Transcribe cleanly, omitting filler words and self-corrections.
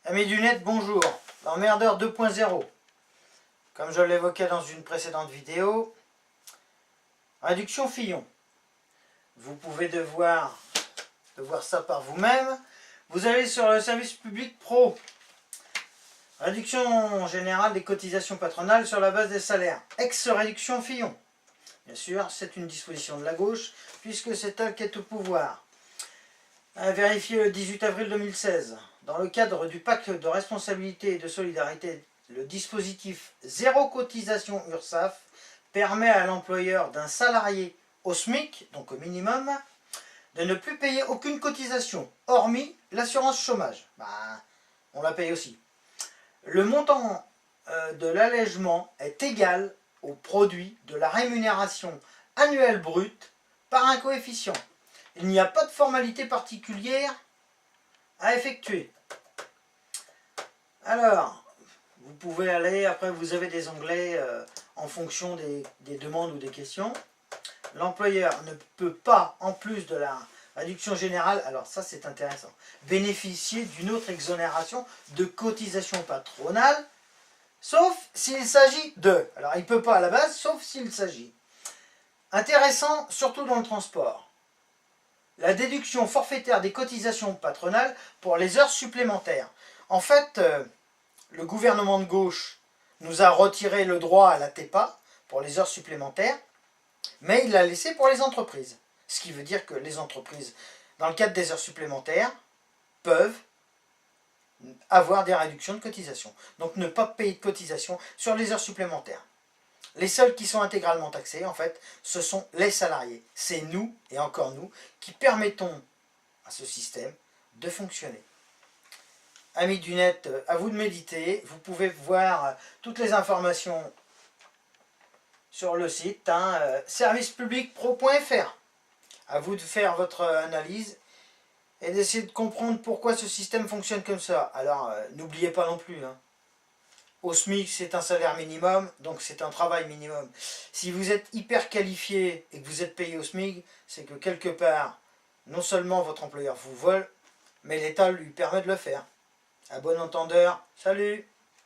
Amis du net, bonjour. L'emmerdeur 2.0. Comme je l'évoquais dans une précédente vidéo, réduction Fillon. Vous pouvez devoir voir ça par vous-même. Vous allez sur le service public pro. Réduction générale des cotisations patronales sur la base des salaires. Ex-réduction Fillon. Bien sûr, c'est une disposition de la gauche, puisque c'est elle qui est au pouvoir. Vérifié le 18 avril 2016. Dans le cadre du pacte de responsabilité et de solidarité, le dispositif zéro cotisation URSSAF permet à l'employeur d'un salarié au SMIC, donc au minimum, de ne plus payer aucune cotisation, hormis l'assurance chômage. On la paye aussi. Le montant de l'allègement est égal au produit de la rémunération annuelle brute par un coefficient. Il n'y a pas de formalité particulière à effectuer. Alors, vous pouvez aller, après vous avez des onglets en fonction des demandes ou des questions. L'employeur ne peut pas, en plus de la réduction générale, alors ça c'est intéressant, bénéficier d'une autre exonération de cotisation patronale, sauf s'il s'agit de. Alors il ne peut pas à la base, sauf s'il s'agit. Intéressant, surtout dans le transport. La déduction forfaitaire des cotisations patronales pour les heures supplémentaires. En fait, le gouvernement de gauche nous a retiré le droit à la TEPA pour les heures supplémentaires, mais il l'a laissé pour les entreprises. Ce qui veut dire que les entreprises, dans le cadre des heures supplémentaires, peuvent avoir des réductions de cotisation. Donc ne pas payer de cotisation sur les heures supplémentaires. Les seuls qui sont intégralement taxés, en fait, ce sont les salariés. C'est nous, et encore nous, qui permettons à ce système de fonctionner. Amis du net, à vous de méditer. Vous pouvez voir toutes les informations sur le site, servicepublicpro.fr. À vous de faire votre analyse et d'essayer de comprendre pourquoi ce système fonctionne comme ça. Alors, n'oubliez pas non plus, au SMIC, c'est un salaire minimum, donc c'est un travail minimum. Si vous êtes hyper qualifié et que vous êtes payé au SMIC, c'est que quelque part, non seulement votre employeur vous vole, mais l'État lui permet de le faire. À bon entendeur, salut!